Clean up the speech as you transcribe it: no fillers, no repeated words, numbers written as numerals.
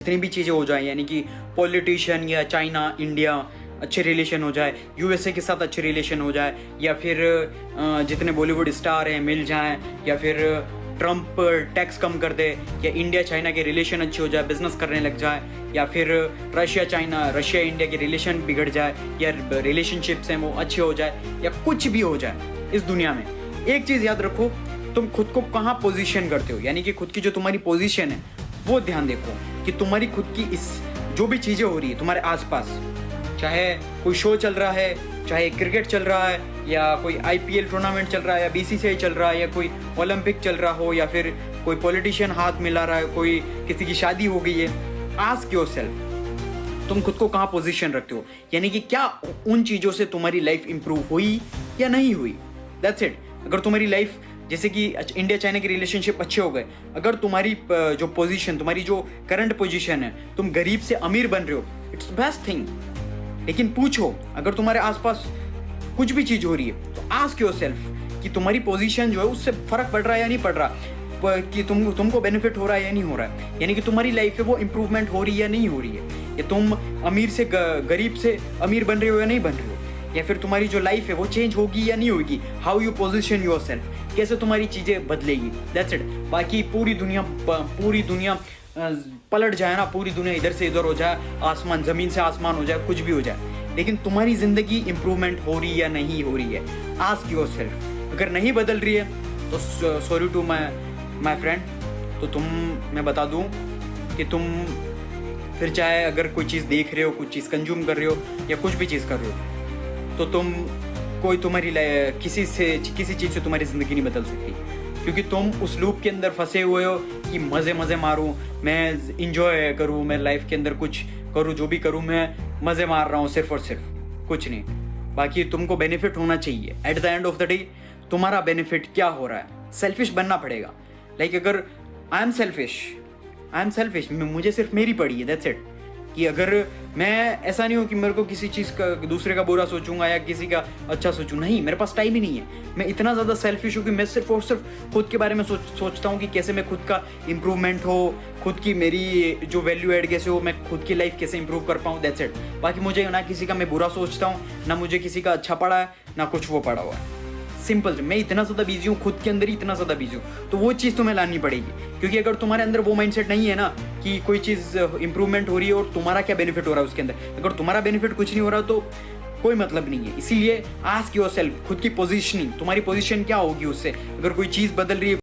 जितनी भी चीज़ें हो जाए, यानी कि पॉलिटिशियन या चाइना इंडिया अच्छे रिलेशन हो जाए, यूएसए के साथ अच्छे रिलेशन हो जाए, या फिर जितने बॉलीवुड स्टार हैं मिल जाएं, या फिर ट्रम्प टैक्स कम कर दे, या इंडिया चाइना के रिलेशन अच्छे हो जाए, बिजनेस करने लग जाए, या फिर रशिया इंडिया के रिलेशन बिगड़ जाए, या रिलेशनशिप्स हैं वो अच्छे हो जाए, या कुछ भी हो जाए इस दुनिया में, एक चीज़ याद रखो, तुम खुद को कहाँ पोजीशन करते हो, यानी कि खुद की जो तुम्हारी पोजीशन है वो ध्यान देखो कि तुम्हारी खुद की इस जो भी चीज़ें हो रही है तुम्हारे आसपास, चाहे कोई शो चल रहा है, चाहे क्रिकेट चल रहा है, या कोई आईपीएल टूर्नामेंट चल रहा है, या बीसीसीआई चल रहा है, या कोई ओलंपिक चल रहा हो, या फिर कोई पॉलिटिशियन हाथ मिला रहा है, कोई किसी की शादी हो गई है, आस्क योरसेल्फ तुम खुद को कहाँ पोजीशन रखते हो, यानी कि क्या उन चीज़ों से तुम्हारी लाइफ इंप्रूव हुई या नहीं हुई। That's it. अगर तुम्हारी लाइफ जैसे कि इंडिया चाइना के रिलेशनशिप अच्छे हो गए, अगर तुम्हारी जो पोजीशन, तुम्हारी जो करंट पोजीशन है, तुम गरीब से अमीर बन रहे हो, इट्स बेस्ट थिंग। लेकिन पूछो, अगर तुम्हारे आसपास कुछ भी चीज़ हो रही है तो आस्क योरसेल्फ कि तुम्हारी पोजीशन जो है उससे फर्क पड़ रहा है या नहीं पड़ रहा, कि तुमको बेनिफिट हो रहा है या नहीं हो रहा है, यानी कि तुम्हारी लाइफ है वो इंप्रूवमेंट हो रही है या नहीं हो रही है, या तुम अमीर से गरीब से अमीर बन रहे हो या नहीं बन रहे हो, या फिर तुम्हारी जो लाइफ है वो चेंज होगी या नहीं होगी, हाउ यू पोजीशन योरसेल्फ, कैसे तुम्हारी चीज़ें बदलेगी। That's it. बाकी पूरी दुनिया पलट जाए ना, पूरी दुनिया इधर से इधर हो जाए, आसमान ज़मीन से आसमान हो जाए, कुछ भी हो जाए, लेकिन तुम्हारी ज़िंदगी इंप्रूवमेंट हो रही है या नहीं हो रही है, आस्क योरसेल्फ। अगर नहीं बदल रही है तो सॉरी टू माय फ्रेंड, तो मैं बता दूं कि तुम फिर चाहे अगर कोई चीज़ देख रहे हो, कुछ चीज़ कंज्यूम कर रहे हो, या कुछ भी चीज़ कर रहे हो, तो तुम कोई तुम्हारी किसी चीज़ से तुम्हारी ज़िंदगी नहीं बदल सकती, क्योंकि तुम उस लूप के अंदर फंसे हुए हो कि मज़े मारूं, मैं इंजॉय करूं, मैं लाइफ के अंदर कुछ करूं, जो भी करूं मैं मज़े मार रहा हूं सिर्फ और सिर्फ, कुछ नहीं। बाकी तुमको बेनिफिट होना चाहिए। At the end of the day तुम्हारा बेनिफिट क्या हो रहा है, सेल्फिश बनना पड़ेगा। लाइक अगर आई एम सेल्फिश, मुझे सिर्फ मेरी पड़ी है, दैट्स इट। कि अगर मैं ऐसा नहीं हूँ कि मेरे को किसी चीज़ का दूसरे का बुरा सोचूंगा या किसी का अच्छा सोचूं, नहीं, मेरे पास टाइम ही नहीं है। मैं इतना ज़्यादा सेल्फिश हूँ कि मैं सिर्फ और सिर्फ खुद के बारे में सोचता हूँ कि कैसे मैं खुद का इम्प्रूवमेंट हो, खुद की मेरी जो वैल्यू ऐड कैसे हो, मैं खुद की लाइफ कैसे इंप्रूव कर पाऊँ, दैट्स इट। बाकी मुझे ना किसी का मैं बुरा सोचता हूँ, ना मुझे किसी का अच्छा पड़ा है, ना कुछ वो पड़ा हुआ है। सिंपल, मैं इतना ज़्यादा बिजी हूँ, खुद के अंदर ही इतना ज़्यादा बिजी हूँ, तो वो चीज़ तुम्हें लानी पड़ेगी। क्योंकि अगर तुम्हारे अंदर वो माइंडसेट नहीं है ना कि कोई चीज़ इंप्रूवमेंट हो रही है और तुम्हारा क्या बेनिफिट हो रहा है उसके अंदर, अगर तुम्हारा बेनिफिट कुछ नहीं हो रहा तो कोई मतलब नहीं है। इसीलिए आस्क योरसेल्फ, खुद की पोजीशनिंग, तुम्हारी पोजीशन क्या होगी उससे। अगर कोई चीज़ बदल रही है,